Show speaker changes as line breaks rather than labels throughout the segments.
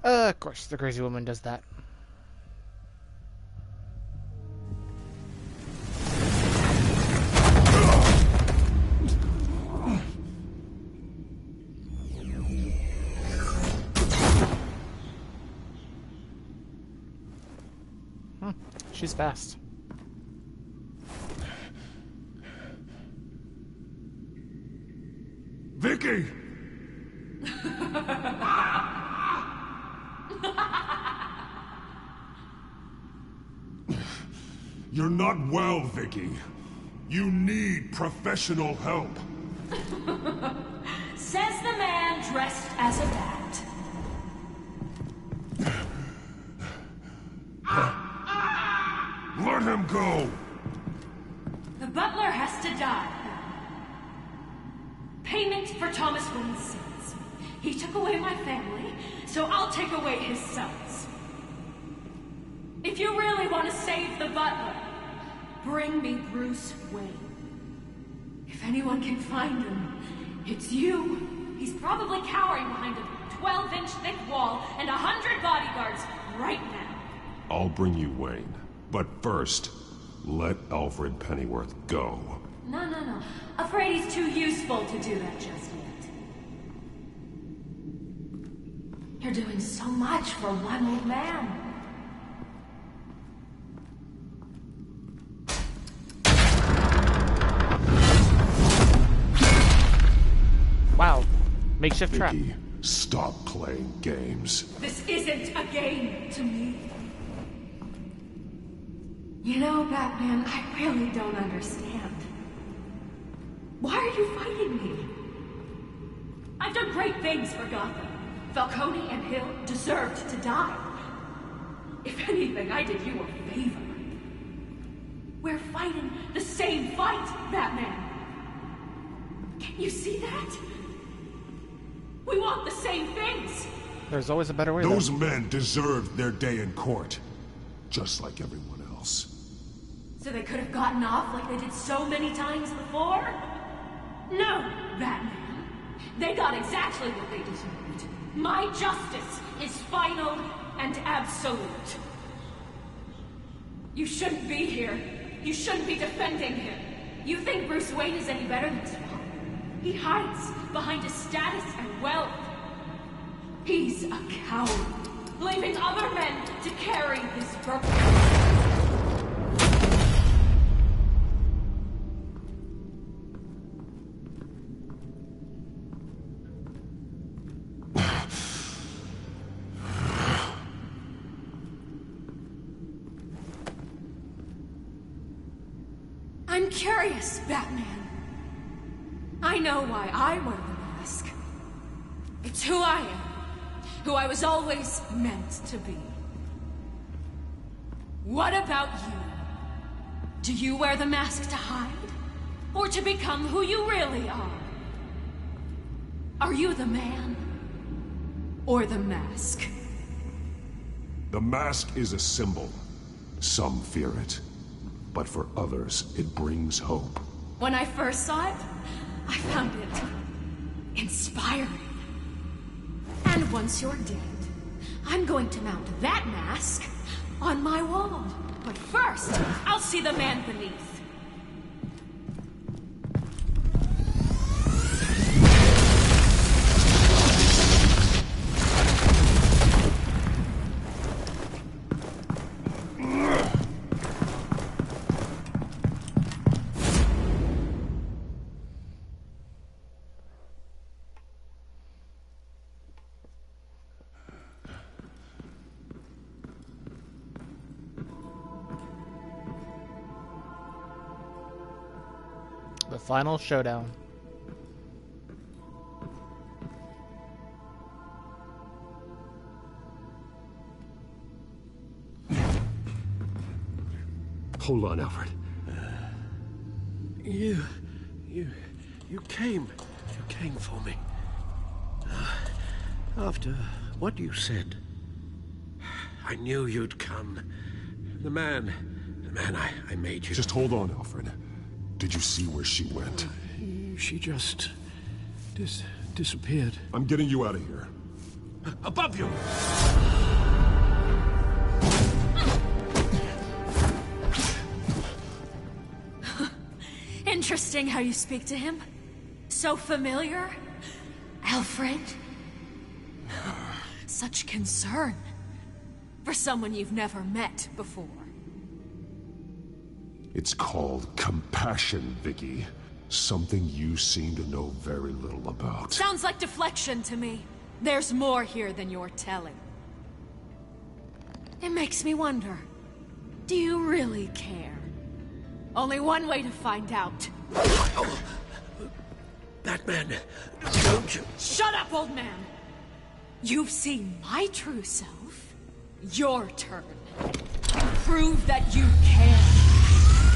Of course, the crazy woman does that. She's fast.
Vicky! You're not well, Vicky. You need professional help.
Says the man dressed as a bat.
Let him go!
The butler has to die. Payment for Thomas Wayne's sins. He took away my family, so I'll take away his sons. If you really want to save the butler, bring me Bruce Wayne. If anyone can find him, it's you. He's probably cowering behind a 12-inch thick wall and 100 bodyguards right now.
I'll bring you Wayne. But first, let Alfred Pennyworth go.
No. Afraid he's too useful to do that just yet. You're doing so much for one old man.
Wow. Makeshift trap.
Vicky, stop playing games.
This isn't a game to me. You know, Batman, I really don't understand. Why are you fighting me? I've done great things for Gotham. Falcone and Hill deserved to die. If anything, I did you a favor. We're fighting the same fight, Batman. Can you see that? We want the same things.
There's always a better way.
Those men deserved their day in court, just like everyone else.
So they could have gotten off like they did so many times before? No, Batman. They got exactly what they deserved. My justice is final and absolute. You shouldn't be here. You shouldn't be defending him. You think Bruce Wayne is any better than his father? He hides behind his status and wealth. He's a coward, leaving other men to carry his burden. I'm curious, Batman. I know why I wear the mask. It's who I am. Who I was always meant to be. What about you? Do you wear the mask to hide? Or to become who you really are? Are you the man? Or the mask?
The mask is a symbol. Some fear it. But for others, it brings hope.
When I first saw it, I found it inspiring. And once you're dead, I'm going to mount that mask on my wall. But first, I'll see the man beneath.
The final showdown.
Hold on, Alfred.
You came for me. After what you said, I knew you'd come. The man I made you.
Just hold on, Alfred. Did you see where she went?
She just disappeared.
I'm getting you out of here.
Above you!
Interesting how you speak to him. So familiar. Alfred? Such concern. For someone you've never met before.
It's called compassion, Vicky. Something you seem to know very little about.
Sounds like deflection to me. There's more here than you're telling. It makes me wonder. Do you really care? Only one way to find out.
Oh. Batman, don't you...
Shut up, old man! You've seen my true self. Your turn. Prove that you care.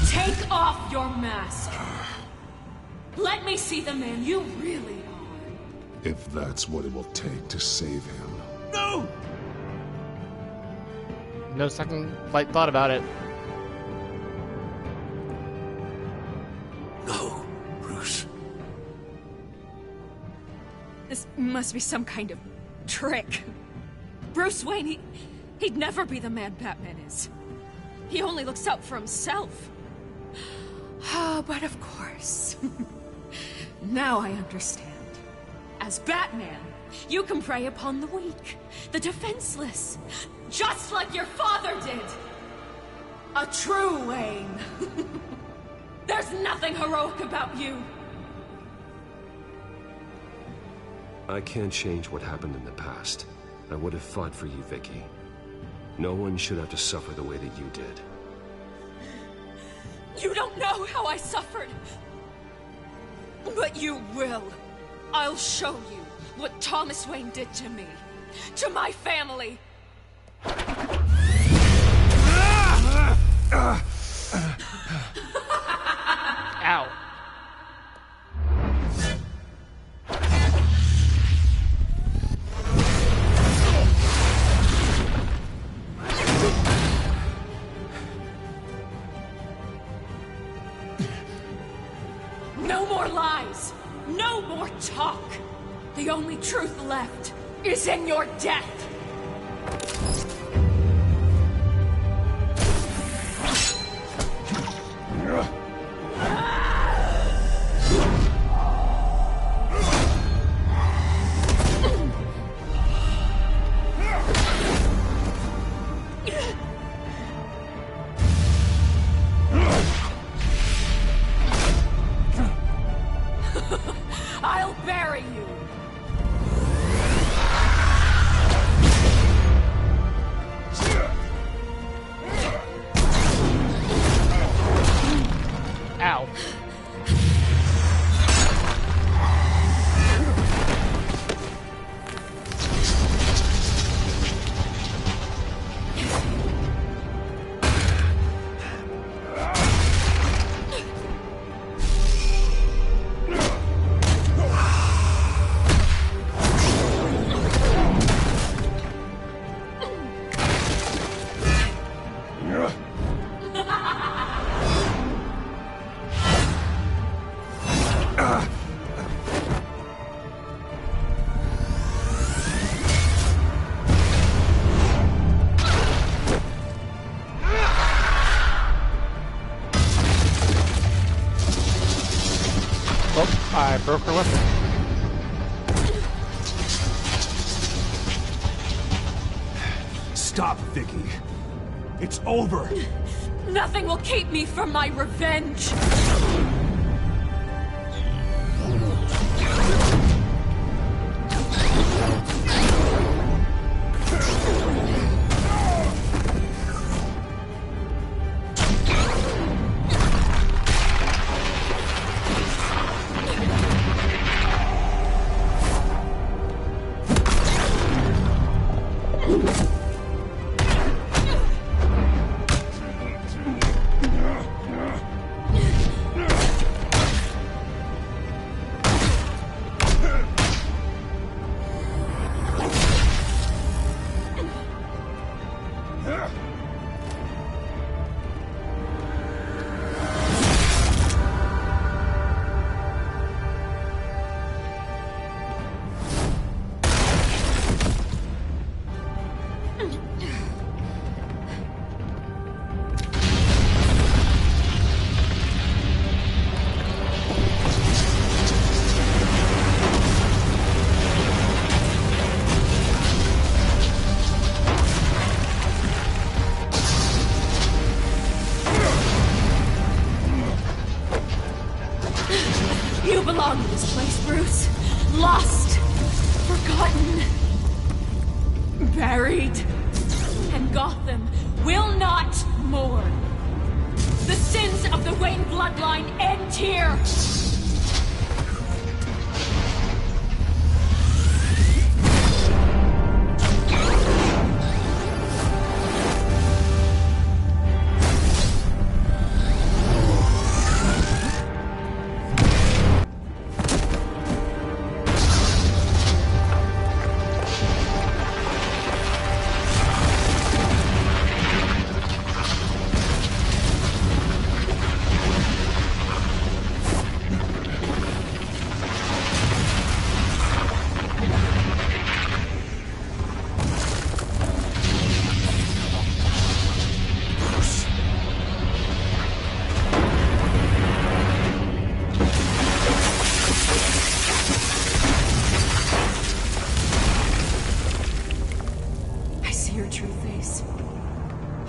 Take off your mask. Let me see the man you really are.
If that's what it will take to save him.
No!
No second light thought about it.
No, Bruce.
This must be some kind of trick. Bruce Wayne, he'd never be the man Batman is. He only looks out for himself. But of course. Now I understand. As Batman, you can prey upon the weak, the defenseless, just like your father did. A true Wayne. There's nothing heroic about you.
I can't change what happened in the past. I would have fought for you, Vicky. No one should have to suffer the way that you did.
You don't know how I suffered. But you will. I'll show you what Thomas Wayne did to me. To my family.
Ow.
No more lies. No more talk. The only truth left is in your death. I'll bury you.
Ow. Oh, I broke her weapon.
Stop, Vicky. It's over.
Nothing will keep me from my revenge. freed. And Gotham will not mourn. The sins of the Wayne bloodline end here.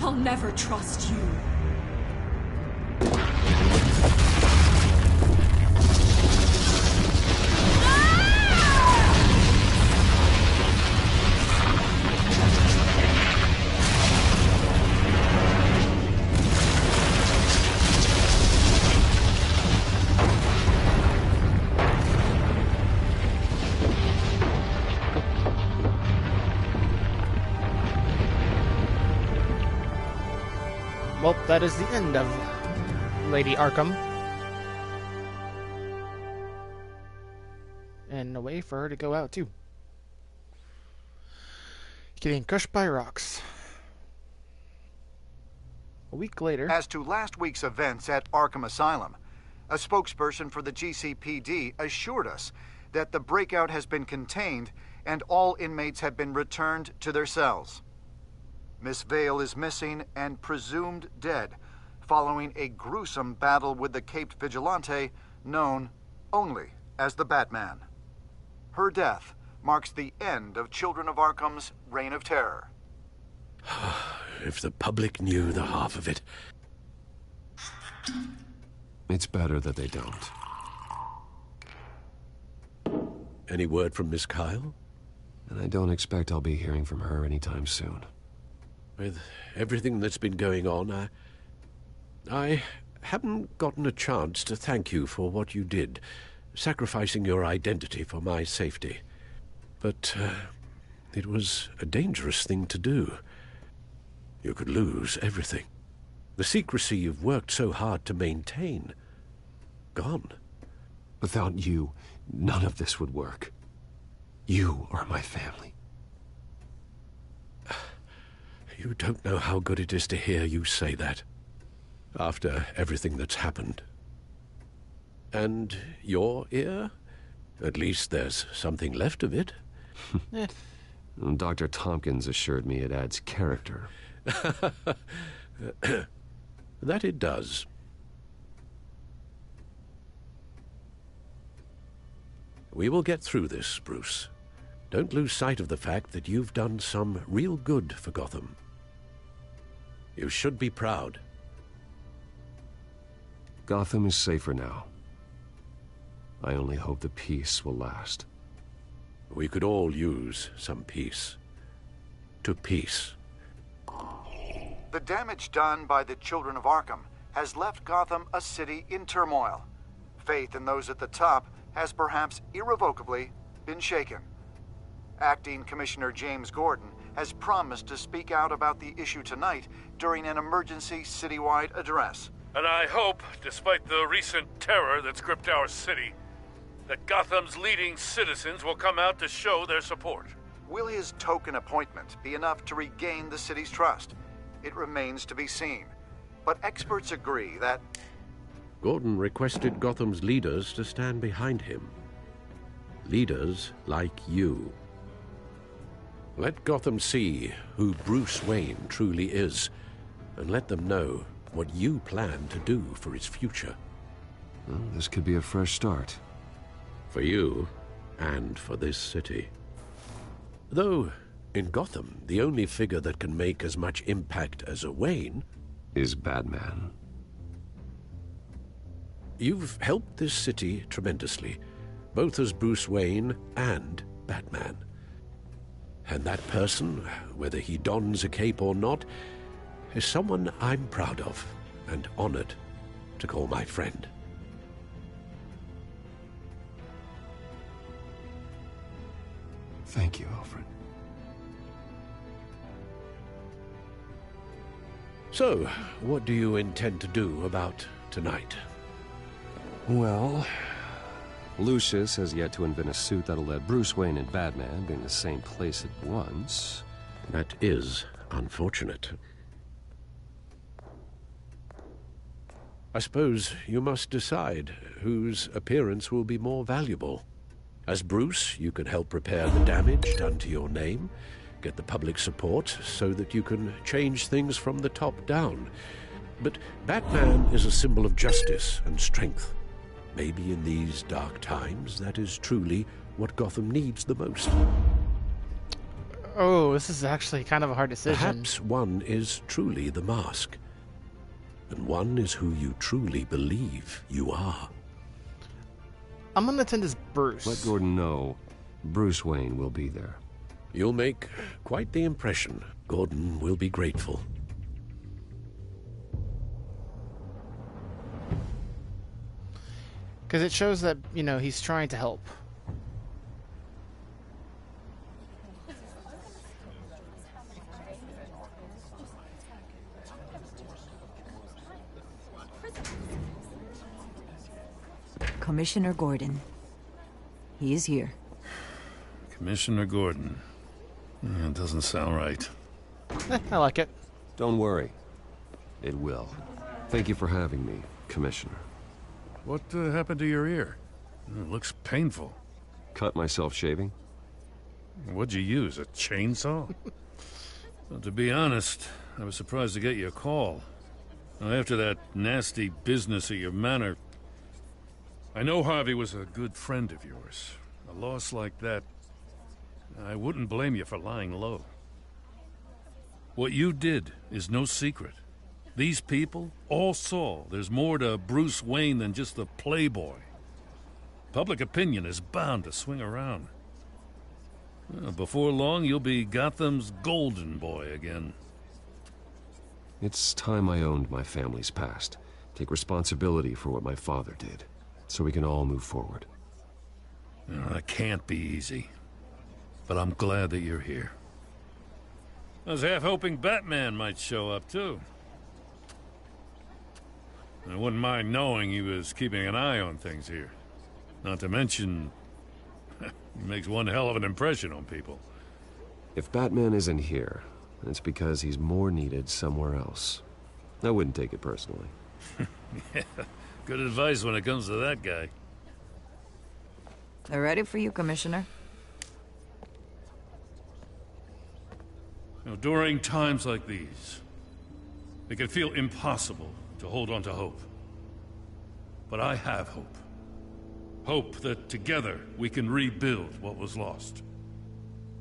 I'll never trust you.
Well, that is the end of Lady Arkham. And a way for her to go out, too. Getting crushed by rocks. A week later...
As to last week's events at Arkham Asylum, a spokesperson for the GCPD assured us that the breakout has been contained and all inmates have been returned to their cells. Miss Vale is missing and presumed dead, following a gruesome battle with the caped vigilante known only as the Batman. Her death marks the end of Children of Arkham's reign of terror.
If the public knew the half of it.
It's better that they don't.
Any word from Miss Kyle?
And I don't expect I'll be hearing from her anytime soon.
With everything that's been going on, I haven't gotten a chance to thank you for what you did, sacrificing your identity for my safety. But it was a dangerous thing to do. You could lose everything. The secrecy you've worked so hard to maintain. Gone.
Without you, none of this would work. You are my family.
You don't know how good it is to hear you say that, after everything that's happened. And your ear? At least there's something left of it.
Dr. Tompkins assured me it adds character.
That it does. We will get through this, Bruce. Don't lose sight of the fact that you've done some real good for Gotham. You should be proud.
Gotham is safer now. I only hope the peace will last.
We could all use some peace. To peace.
The damage done by the Children of Arkham has left Gotham a city in turmoil. Faith in those at the top has perhaps irrevocably been shaken. Acting Commissioner James Gordon has promised to speak out about the issue tonight during an emergency citywide address.
And I hope, despite the recent terror that's gripped our city, that Gotham's leading citizens will come out to show their support.
Will his token appointment be enough to regain the city's trust? It remains to be seen. But experts agree that...
Gordon requested Gotham's leaders to stand behind him. Leaders like you. Let Gotham see who Bruce Wayne truly is, and let them know what you plan to do for its future.
Well, this could be a fresh start.
For you, and for this city. Though, in Gotham, the only figure that can make as much impact as a Wayne...
is Batman.
You've helped this city tremendously, both as Bruce Wayne and Batman. And that person, whether he dons a cape or not, is someone I'm proud of and honored to call my friend.
Thank you, Alfred.
So, what do you intend to do about tonight?
Well, Lucius has yet to invent a suit that'll let Bruce Wayne and Batman be in the same place at once.
That is unfortunate. I suppose you must decide whose appearance will be more valuable. As Bruce, you can help repair the damage done to your name, get the public support so that you can change things from the top down. But Batman is a symbol of justice and strength. Maybe in these dark times, that is truly what Gotham needs the most.
Oh, this is actually kind of a hard decision.
Perhaps one is truly the mask, and one is who you truly believe you are.
I'm gonna attend as Bruce.
Let Gordon know Bruce Wayne will be there.
You'll make quite the impression. Gordon will be grateful.
Because it shows that, you know, he's trying to help.
Commissioner Gordon. He is here.
Commissioner Gordon. It doesn't sound right.
I like it.
Don't worry. It will. Thank you for having me, Commissioner.
What happened to your ear? It looks painful.
Cut myself shaving?
What'd you use, a chainsaw? Well, to be honest, I was surprised to get your call. Now, after that nasty business at your manor, I know Harvey was a good friend of yours. A loss like that, I wouldn't blame you for lying low. What you did is no secret. These people all saw there's more to Bruce Wayne than just the playboy. Public opinion is bound to swing around. Before long, you'll be Gotham's golden boy again.
It's time I owned my family's past. Take responsibility for what my father did, so we can all move forward.
That can't be easy. But I'm glad that you're here. I was half hoping Batman might show up, too. I wouldn't mind knowing he was keeping an eye on things here. Not to mention, he makes one hell of an impression on people.
If Batman isn't here, it's because he's more needed somewhere else. I wouldn't take it personally.
Yeah, good advice when it comes to that guy.
They're ready for you, Commissioner.
During times like these, it can feel impossible to hold on to hope. But I have hope. Hope that together we can rebuild what was lost.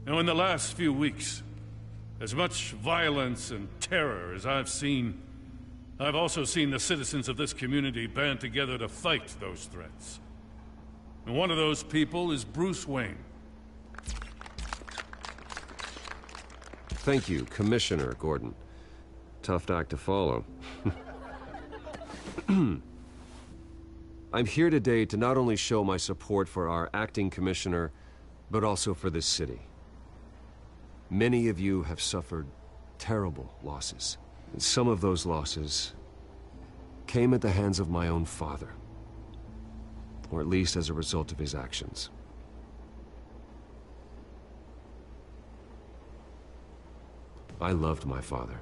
Now, in the last few weeks, as much violence and terror as I've seen, I've also seen the citizens of this community band together to fight those threats. And one of those people is Bruce Wayne.
Thank you, Commissioner Gordon. Tough act to follow. I'm here today to not only show my support for our acting commissioner, but also for this city. Many of you have suffered terrible losses. And some of those losses came at the hands of my own father. Or at least as a result of his actions. I loved my father.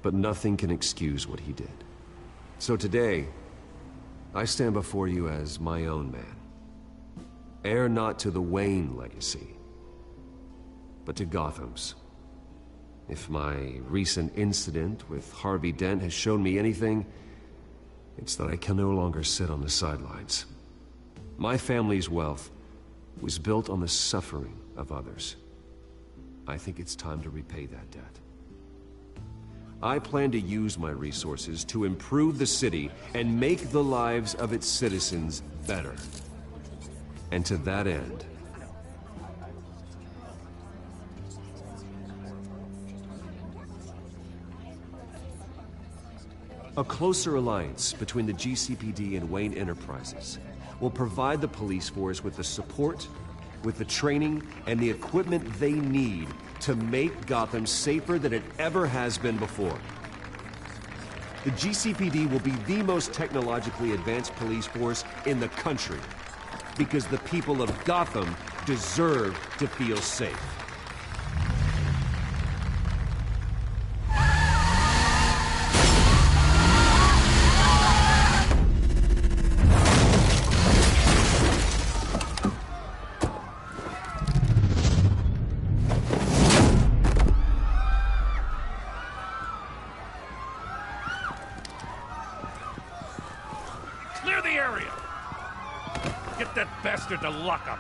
But nothing can excuse what he did. So today, I stand before you as my own man. Heir not to the Wayne legacy, but to Gotham's. If my recent incident with Harvey Dent has shown me anything, it's that I can no longer sit on the sidelines. My family's wealth was built on the suffering of others. I think it's time to repay that debt. I plan to use my resources to improve the city and make the lives of its citizens better. And to that end, A closer alliance between the GCPD and Wayne Enterprises will provide the police force with the support, with the training, and the equipment they need to make Gotham safer than it ever has been before. The GCPD will be the most technologically advanced police force in the country, because the people of Gotham deserve to feel safe.
Clear the area! Get that bastard to lock up!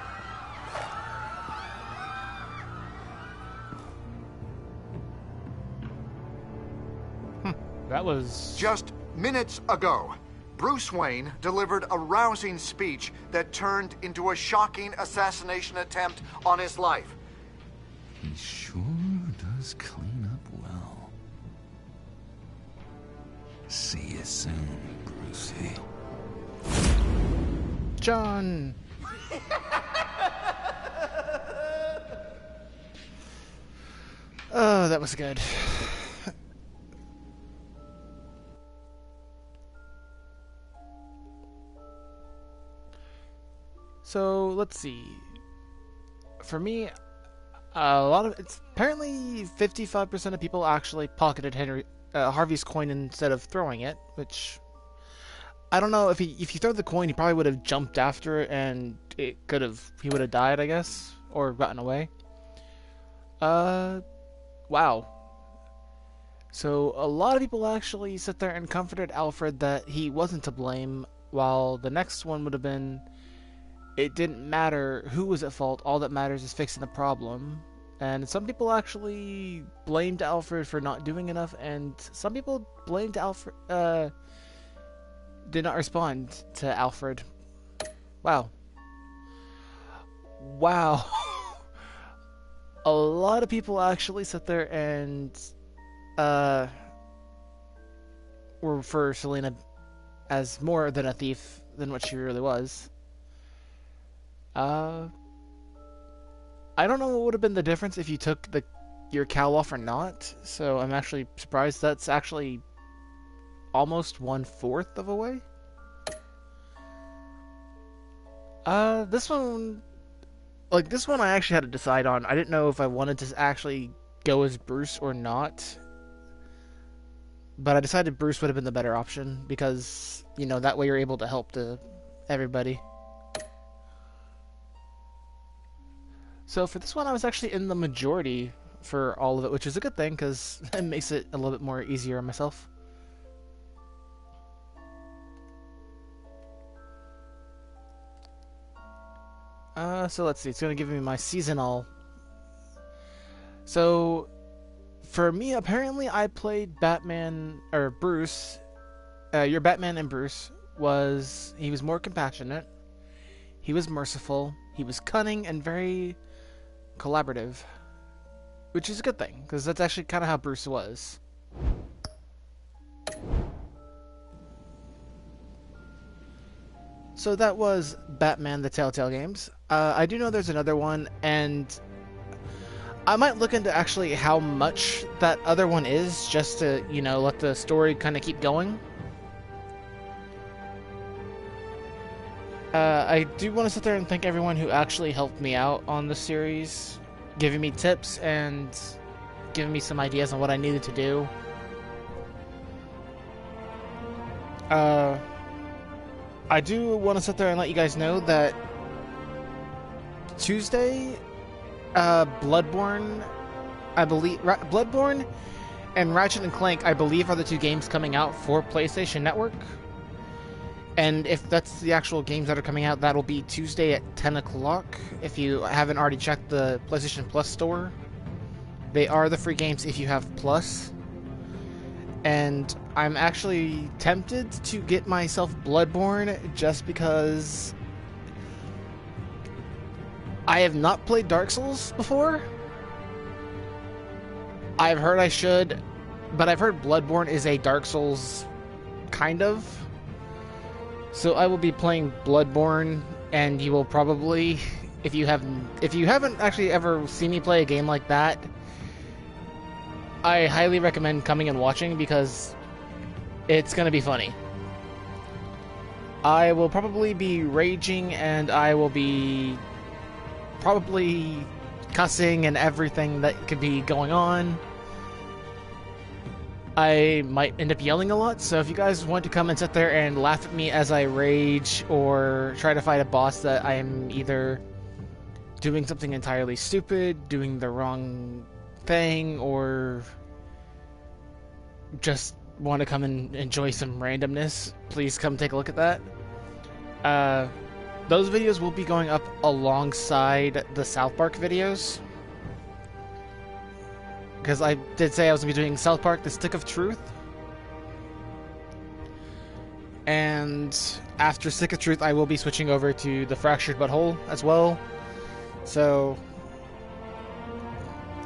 That was...
Just minutes ago, Bruce Wayne delivered a rousing speech that turned into a shocking assassination attempt on his life.
He sure does clean up well. See you soon, Brucey.
John! Oh, that was good. So, let's see. For me, a lot of... It's apparently 55% of people actually pocketed Harvey's coin instead of throwing it, which... I don't know, if you throw the coin, he probably would have jumped after it, and he would have died, I guess, or gotten away. Wow. So, a lot of people actually sit there and comforted Alfred that he wasn't to blame, while the next one would have been, it didn't matter who was at fault, all that matters is fixing the problem. And some people actually blamed Alfred for not doing enough, and some people blamed Alfred, did not respond to Alfred. Wow. Wow. A lot of people actually sit there and refer Selena as more than a thief than what she really was. I don't know what would have been the difference if you took your cowl off or not, so I'm actually surprised that's actually almost 1/4 of a way. This one I actually had to decide on. I didn't know if I wanted to actually go as Bruce or not, but I decided Bruce would have been the better option because, you know, that way you're able to help everybody. So for this one, I was actually in the majority for all of it, which is a good thing because it makes it a little bit more easier on myself. So let's see, it's going to give me my seasonal. So, for me, apparently I played Batman, or Bruce, your Batman and Bruce, he was more compassionate, he was merciful, he was cunning, and very collaborative. Which is a good thing, because that's actually kind of how Bruce was. So that was Batman the Telltale games. I do know there's another one, and I might look into actually how much that other one is, just to, you know, let the story kind of keep going. I do want to sit there and thank everyone who actually helped me out on the series, giving me tips and giving me some ideas on what I needed to do. I do want to sit there and let you guys know that Tuesday, Bloodborne, I believe, Bloodborne and Ratchet and Clank, I believe, are the two games coming out for PlayStation Network. And if that's the actual games that are coming out, that'll be Tuesday at 10 o'clock. If you haven't already checked the PlayStation Plus store, they are the free games if you have Plus. And I'm actually tempted to get myself Bloodborne just because I have not played Dark Souls before. I've heard I should, but I've heard Bloodborne is a Dark Souls kind of. So I will be playing Bloodborne, and you will probably, if you haven't actually ever seen me play a game like that, I highly recommend coming and watching because it's gonna be funny. I will probably be raging, and I will be probably cussing and everything that could be going on. I might end up yelling a lot, so if you guys want to come and sit there and laugh at me as I rage or try to fight a boss that I am either doing something entirely stupid, doing the wrong thing, or just want to come and enjoy some randomness, please come take a look at that. Those videos will be going up alongside the South Park videos, because I did say I was going to be doing South Park, The Stick of Truth. And after Stick of Truth, I will be switching over to The Fractured Butthole as well. So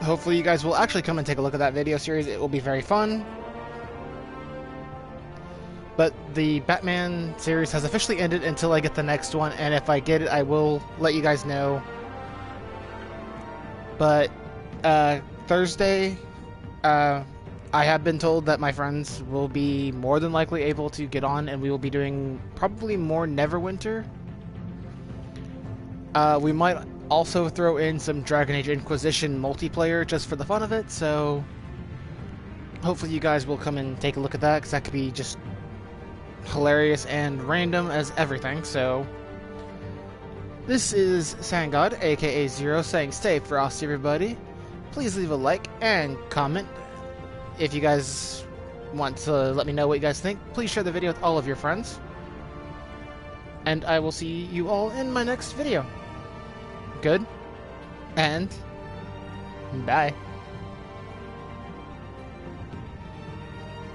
hopefully you guys will actually come and take a look at that video series. It will be very fun. But the Batman series has officially ended until I get the next one, and if I get it, I will let you guys know. But Thursday, I have been told that my friends will be more than likely able to get on, and we will be doing probably more Neverwinter. We might also throw in some Dragon Age Inquisition multiplayer just for the fun of it, so hopefully you guys will come and take a look at that, because that could be just hilarious and random as everything. So this is Sangod, aka Zero, saying stay frosty, everybody. Please leave a like and comment. If you guys want to let me know what you guys think, please share the video with all of your friends. And I will see you all in my next video. Good. And bye.